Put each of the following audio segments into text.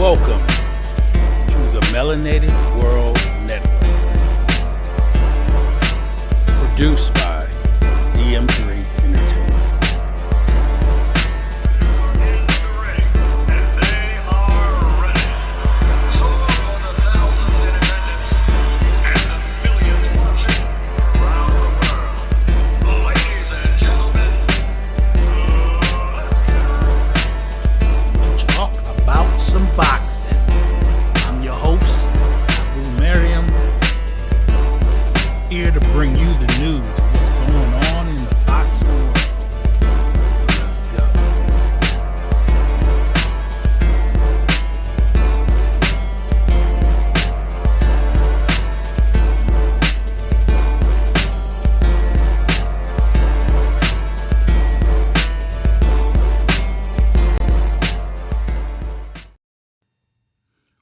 Welcome to the Melanated.World.Network. Produced by DM3 Entertainment. Some boxing. I'm your host, Abu Mariam, here to bring you the news of what's going on in the boxing world. So let's go.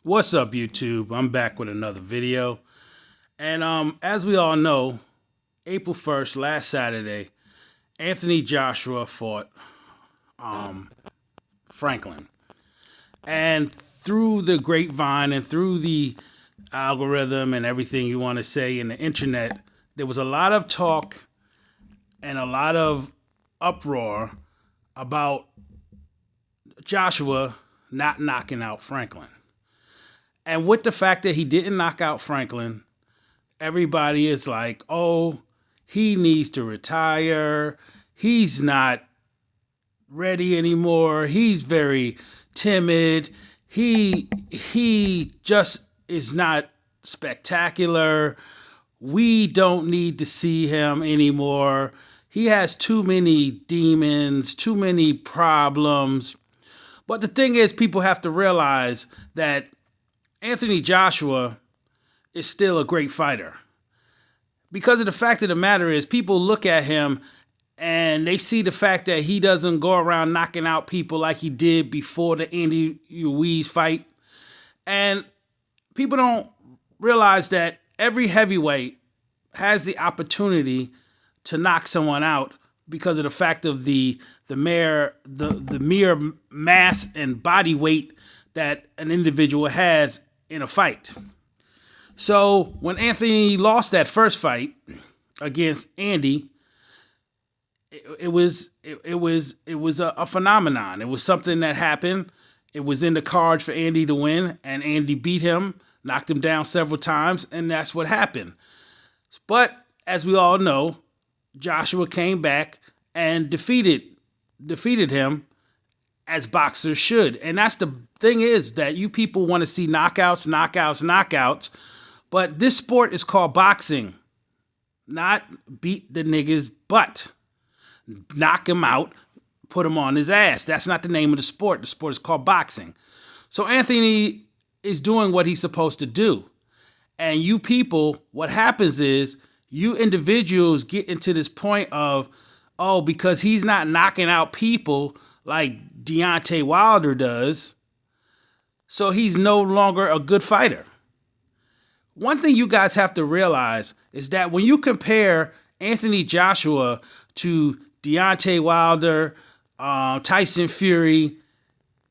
What's up, YouTube? I'm back with another video. And as we all know, April 1st, last Saturday, Anthony Joshua fought Franklin. And through the grapevine and through the algorithm and everything you want to say in the internet, there was a lot of talk and a lot of uproar about Joshua not knocking out Franklin. And with the fact that he didn't knock out Franklin, everybody is like, oh, he needs to retire. He's not ready anymore. He's very timid. He just is not spectacular. We don't need to see him anymore. He has too many demons, too many problems. But the thing is, people have to realize that Anthony Joshua is still a great fighter. Because of the fact of the matter is, people look at him and they see the fact that he doesn't go around knocking out people like he did before the Andy Ruiz fight. And people don't realize that every heavyweight has the opportunity to knock someone out because of the fact of the mere mass and body weight that an individual has in a fight. So when Anthony lost that first fight against Andy, it was a phenomenon. It was something that happened. It was in the cards for Andy to win, and Andy beat him, knocked him down several times, and that's what happened. But as we all know, Joshua came back and defeated him as boxers should. And that's the thing, is that you people want to see knockouts. But this sport is called boxing. Not beat the nigga's butt. Knock him out, put him on his ass. That's not the name of the sport. The sport is called boxing. So Anthony is doing what he's supposed to do. And you people, what happens is, you individuals get into this point of, oh, because he's not knocking out people like Deontay Wilder does, so he's no longer a good fighter. One thing you guys have to realize is that when you compare Anthony Joshua to Deontay Wilder, Tyson Fury,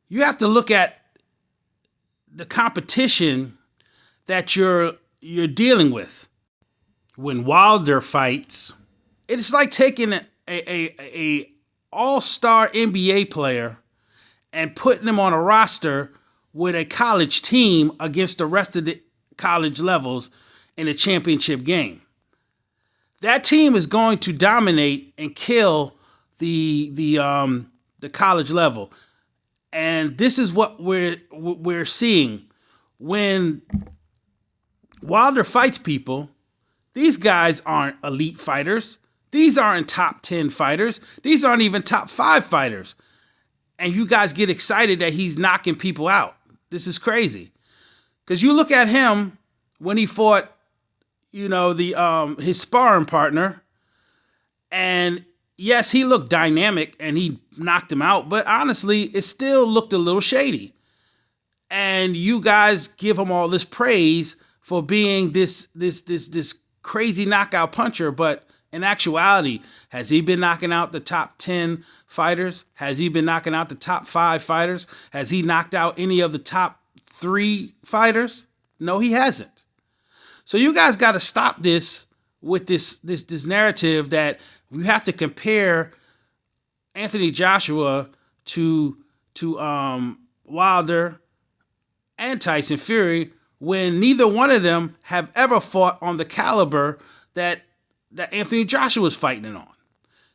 you have to look at the competition that you're dealing with. When Wilder fights, it's like taking a all-star NBA player and putting them on a roster with a college team against the rest of the college levels in a championship game. That team is going to dominate and kill the college level. And this is what we're seeing. When Wilder fights people, these guys aren't elite fighters. These aren't top 10 fighters. These aren't even top 5 fighters. And you guys get excited that he's knocking people out. This is crazy. Because you look at him when he fought, his sparring partner. And yes, he looked dynamic and he knocked him out. But honestly, it still looked a little shady. And you guys give him all this praise for being this crazy knockout puncher. But in actuality, has he been knocking out the top 10 fighters? Has he been knocking out the top 5 fighters? Has he knocked out any of the top 3 fighters? No, he hasn't. So you guys got to stop this with this narrative that you have to compare Anthony Joshua to Wilder and Tyson Fury when neither one of them have ever fought on the caliber that Anthony Joshua was fighting on.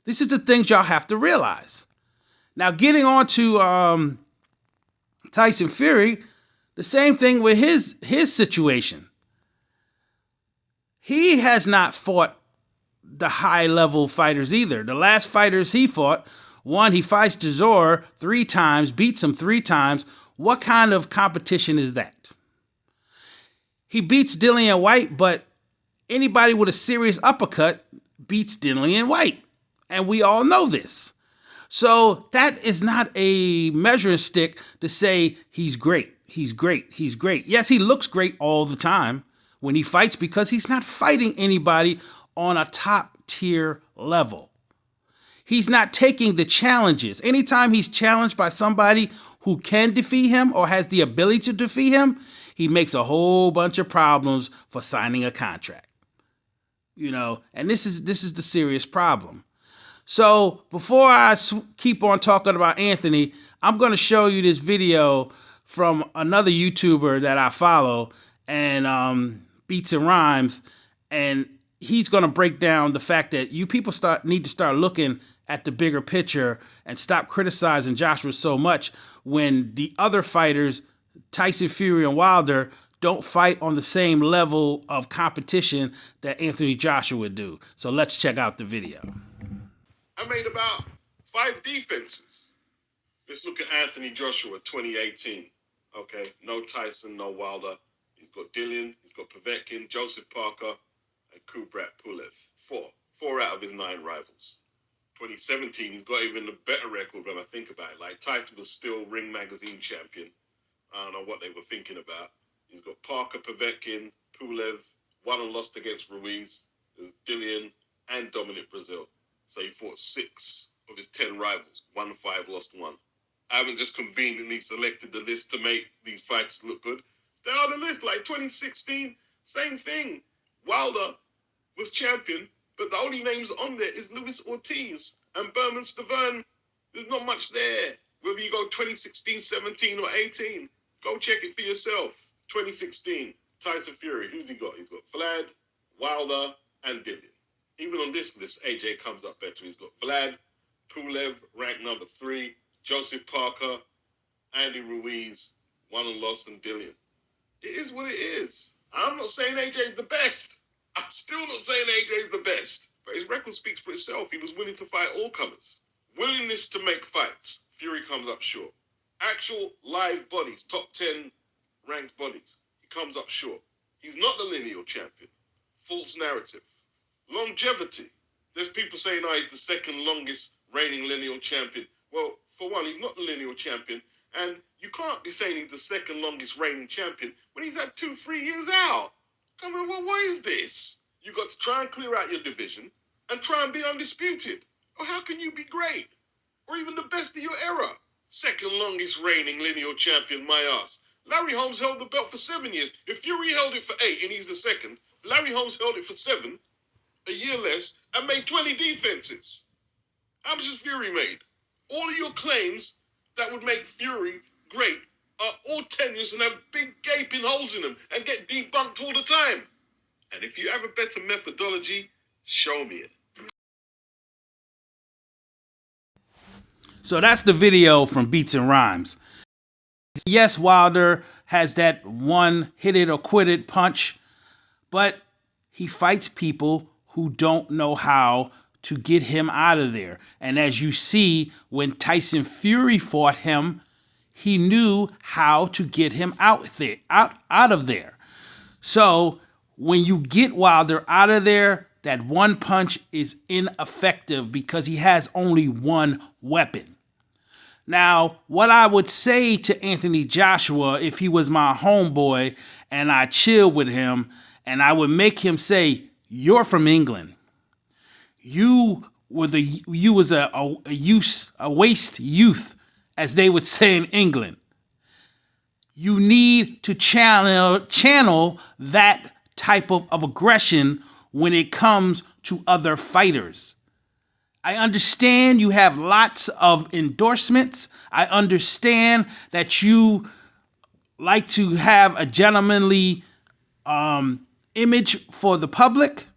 This is the things y'all have to realize. Now, getting on to Tyson Fury, the same thing with his situation. He has not fought the high-level fighters either. The last fighters he fought, one, he fights Chisora 3 times, beats him 3 times. What kind of competition is that? He beats Dillian White, but anybody with a serious uppercut beats Dillian White. And we all know this. So that is not a measuring stick to say he's great. He's great. He's great. Yes, he looks great all the time when he fights because he's not fighting anybody on a top tier level. He's not taking the challenges. Anytime he's challenged by somebody who can defeat him or has the ability to defeat him, he makes a whole bunch of problems for signing a contract. And this is the serious problem. So before I keep on talking about Anthony, I'm going to show you this video from another YouTuber that I follow, and Beats and Rhymes, and he's going to break down the fact that you people need to start looking at the bigger picture and stop criticizing Joshua so much when the other fighters, Tyson Fury and Wilder, don't fight on the same level of competition that Anthony Joshua would do. So let's check out the video. I made about 5 defenses. Let's look at Anthony Joshua 2018. Okay, no Tyson, no Wilder. He's got Dillian, he's got Povetkin, Joseph Parker, and Kubrat Pulev. 4 out of his 9 rivals. 2017, he's got even a better record when I think about it. Like, Tyson was still Ring Magazine champion. I don't know what they were thinking about. He's got Parker, Povetkin, Pulev, won and lost against Ruiz. There's Dillian and Dominic Brazil. So he fought 6 of his 10 rivals. 1 5, lost 1. I haven't just conveniently selected the list to make these fights look good. They're on the list. Like 2016, same thing. Wilder was champion, but the only names on there is Luis Ortiz and Berman Stavern. There's not much there. Whether you go 2016, 17, or 18, go check it for yourself. 2016, Tyson Fury. Who's he got? He's got Vlad, Wilder, and Dillian. Even on this list, AJ comes up better. He's got Vlad, Pulev, ranked number 3, Joseph Parker, Andy Ruiz, won and lost, and Dillian. It is what it is. I'm not saying AJ is the best. I'm still not saying AJ is the best. But his record speaks for itself. He was willing to fight all comers. Willingness to make fights. Fury comes up short. Actual live bodies, top 10 ranked bodies. He comes up short. He's not the lineal champion. False narrative. Longevity. There's people saying, he's the second longest reigning lineal champion. Well, for one, he's not the lineal champion. And you can't be saying he's the second longest reigning champion when he's had 2-3 years out. Come on, well, what is this? You got to try and clear out your division and try and be undisputed. Or how can you be great? Or even the best of your era? Second longest reigning lineal champion, my ass. Larry Holmes held the belt for 7 years. If Fury held it for 8 and he's the second, Larry Holmes held it for 7, a year less, and made 20 defenses. How much has Fury made? All of your claims that would make Fury great are all tenuous and have big gaping holes in them and get debunked all the time. And if you have a better methodology, show me it. So that's the video from Beats and Rhymes. Yes, Wilder has that one hit it or quit it punch, but he fights people who don't know how to get him out of there. And as you see, when Tyson Fury fought him, he knew how to get him out of there. So when you get Wilder out of there, that one punch is ineffective because he has only one weapon. Now, what I would say to Anthony Joshua if he was my homeboy and I chilled with him, and I would make him say, "You're from England. You was a waste youth," as they would say in England. You need to channel that type of aggression when it comes to other fighters. I understand you have lots of endorsements. I understand that you like to have a gentlemanly image for the public,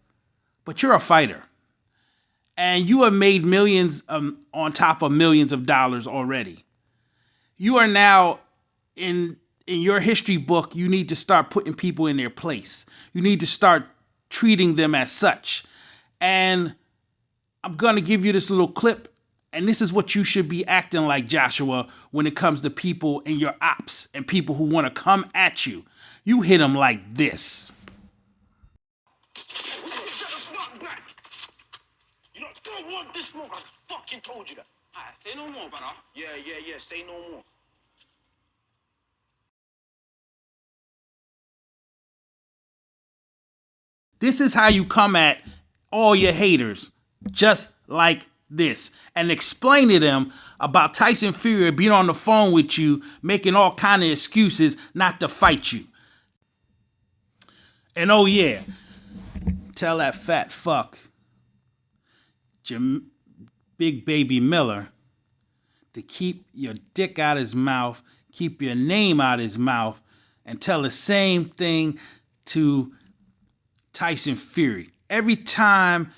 but you're a fighter. And you have made millions on top of millions of dollars already. You are now in your history book, you need to start putting people in their place. You need to start treating them as such. And I'm going to give you this little clip, and this is what you should be acting like, Joshua, when it comes to people in your ops and people who want to come at you. You hit them like this. You don't want this smoke. I fucking told you that. All right, say no more, brother. Yeah, say no more. This is how you come at all your haters, just like this, and explain to them about Tyson Fury being on the phone with you, making all kind of excuses not to fight you. And oh yeah, tell that fat fuck, Big Baby Miller, to keep your dick out his mouth, keep your name out his mouth, and tell the same thing to Tyson Fury. Every time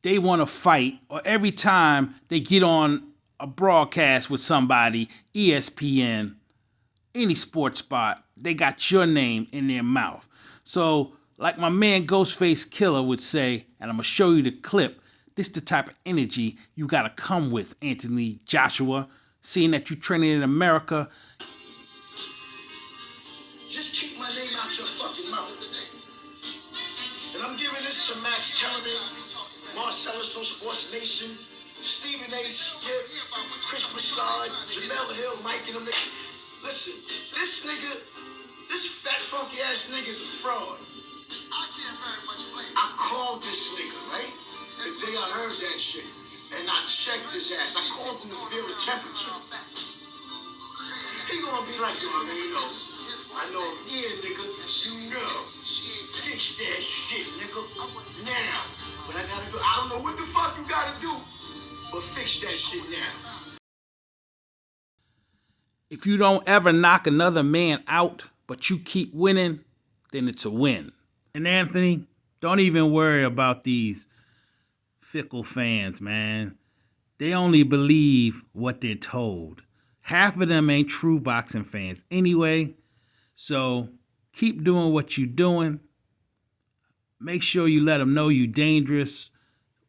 they want to fight, or every time they get on a broadcast with somebody, ESPN, any sports spot, they got your name in their mouth. So, like my man Ghostface Killer would say, and I'm going to show you the clip, this is the type of energy you got to come with, Anthony Joshua, seeing that you're training in America. Just keep my name out your fucking mouth. And I'm giving this to Max Kellerman, Marcellus from Sports Nation, Stephen A. Skip, Chris Broussard, Jamel Hill, Mike, and them niggas. Listen, this nigga, this fat funky ass nigga is a fraud. I can't very much blame him. I called this nigga, right? The day I heard that shit. And I checked his ass. I called him to feel the temperature. He gonna be like, yo, man, you know, I know, yeah, nigga, you know. Fix that shit, nigga. Now. But I gotta go. I don't know what the fuck you gotta do, but fix that shit now. If you don't ever knock another man out, but you keep winning, then it's a win. And Anthony, don't even worry about these fickle fans, man. They only believe what they're told. Half of them ain't true boxing fans anyway. So keep doing what you're doing. Make sure you let them know you're dangerous.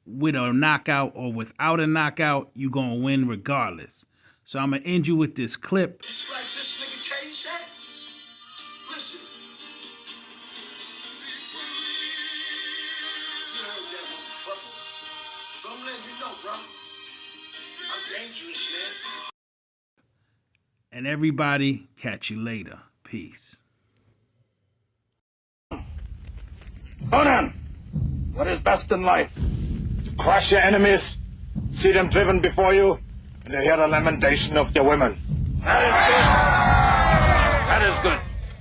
With a knockout or without a knockout, you're going to win regardless. So I'm going to end you with this clip. Just like this nigga Tay said. Listen. You heard that motherfucker. So I'm letting you know, bro. I'm dangerous, man. And everybody, catch you later. Peace. Conan, what is best in life? To crush your enemies, see them driven before you, and to hear the lamentation of your women. That is good. That is good.